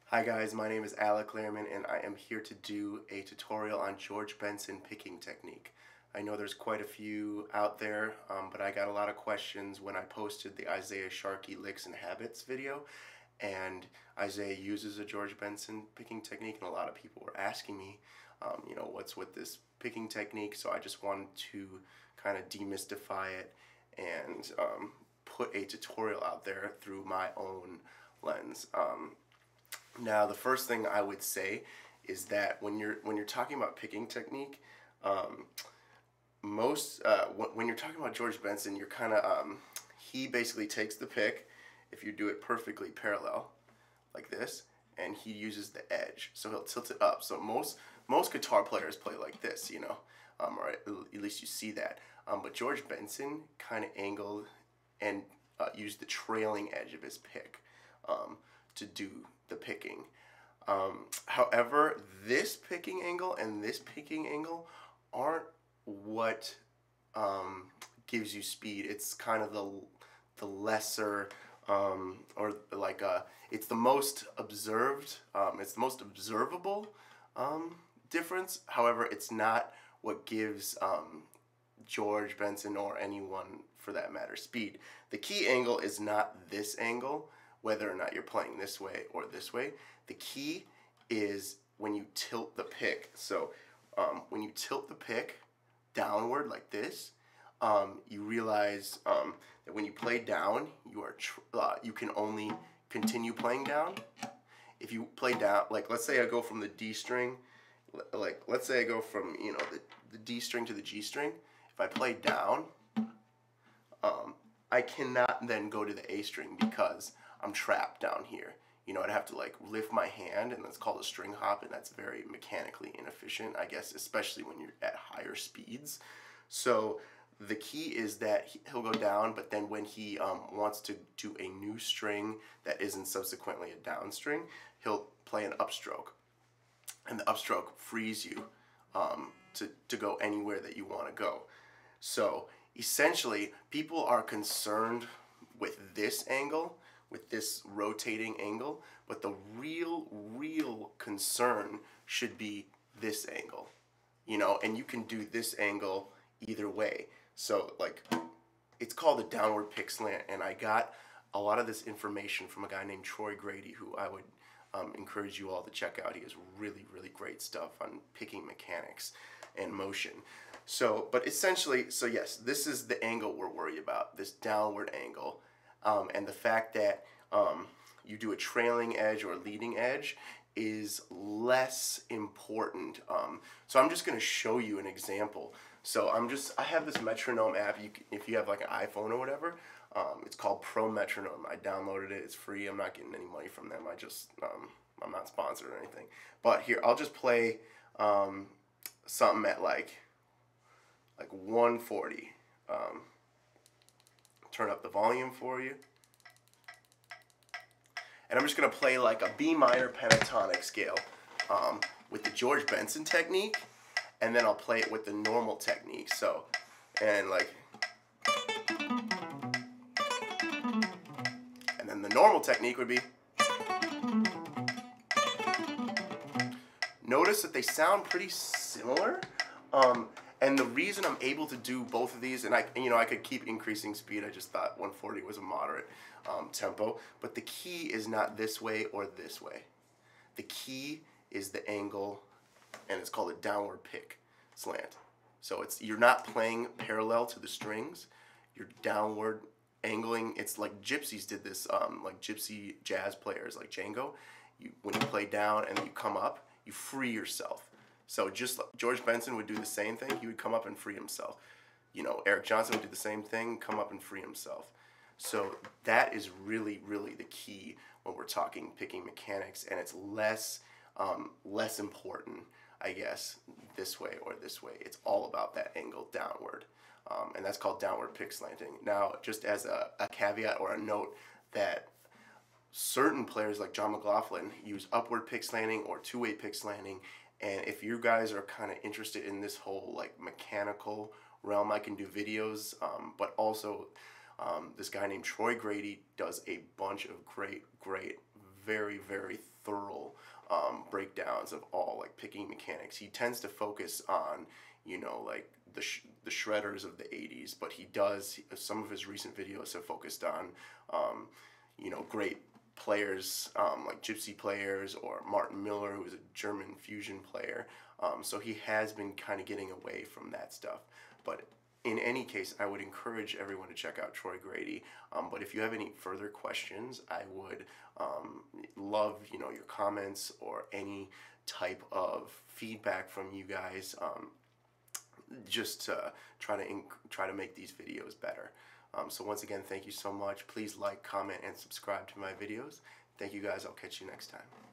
Hi guys, my name is Alec Lehrman and I am here to do a tutorial on George Benson picking technique. I know there's quite a few out there, but I got a lot of questions when I posted the Isaiah Sharkey Licks and Habits video, and Isaiah uses a George Benson picking technique, and a lot of people were asking me, what's with this picking technique, so I just wanted to kind of demystify it and put a tutorial out there through my own lens. Now, the first thing I would say is that when you're talking about picking technique, when you're talking about George Benson, you're kind of he basically takes the pick, if you do it perfectly parallel, like this, and he uses the edge, so he'll tilt it up. So most guitar players play like this, or at least you see that. But George Benson kind of angled and used the trailing edge of his pick to do the picking. However, this picking angle and this picking angle aren't what gives you speed. It's kind of the lesser, or like it's the most observed, it's the most observable difference. However, it's not what gives George Benson, or anyone for that matter, speed. The key angle is not this angle, whether or not you're playing this way or this way. The key is when you tilt the pick. So when you tilt the pick downward like this, you realize that when you play down, you can only continue playing down. If you play down, like let's say I go from the D string, like let's say I go from the D string to the G string. If I play down, I cannot then go to the A string because I'm trapped down here. I'd have to like lift my hand, and that's called a string hop, and that's very mechanically inefficient, I guess, especially when you're at higher speeds. So the key is that he'll go down, but then when he wants to do a new string that isn't subsequently a down string, he'll play an upstroke, and the upstroke frees you to go anywhere that you want to go. So essentially, people are concerned with this angle, with this rotating angle, but the real concern should be this angle, and you can do this angle either way. So like, it's called a downward pick slant, and I got a lot of this information from a guy named Troy Grady, who I would encourage you all to check out. He has really great stuff on picking mechanics and motion. So, but essentially, so yes, this is the angle we're worried about, this downward angle. And the fact that you do a trailing edge or a leading edge is less important. So I'm just going to show you an example. So I have this metronome app. If you have like an iPhone or whatever, it's called Pro Metronome. I downloaded it. It's free. I'm not getting any money from them. I'm not sponsored or anything. But here, I'll just play something at like 140. Turn up the volume for you. And I'm just going to play like a B minor pentatonic scale with the George Benson technique, and then I'll play it with the normal technique. So, and then the normal technique would be, notice that they sound pretty similar. And the reason I'm able to do both of these, and I could keep increasing speed, I just thought 140 was a moderate tempo, but the key is not this way or this way. The key is the angle, and it's called a downward pick slant. So you're not playing parallel to the strings, you're downward angling. It's like gypsies did this, like gypsy jazz players like Django. When you play down and then you come up, you free yourself. So just like George Benson would do the same thing, he would come up and free himself. Eric Johnson would do the same thing, come up and free himself. So that is really the key when we're talking picking mechanics, and it's less important, I guess, this way or this way. It's all about that angle downward, and that's called downward pick slanting. Now, just as a caveat or a note, that certain players like John McLaughlin use upward pick slanting or two-way pick slanting. And if you guys are kind of interested in this whole like mechanical realm, I can do videos, but also this guy named Troy Grady does a bunch of great, very, very thorough breakdowns of all like picking mechanics. He tends to focus on, you know, like the shredders of the 80s, but he does, some of his recent videos have focused on, you know, great players like gypsy players, or Martin Miller, who is a German fusion player. So he has been kind of getting away from that stuff. But in any case, I would encourage everyone to check out Troy Grady. But if you have any further questions, I would love, you know, your comments or any type of feedback from you guys, just to try to make these videos better. So once again, thank you so much. Please like, comment, and subscribe to my videos. Thank you guys. I'll catch you next time.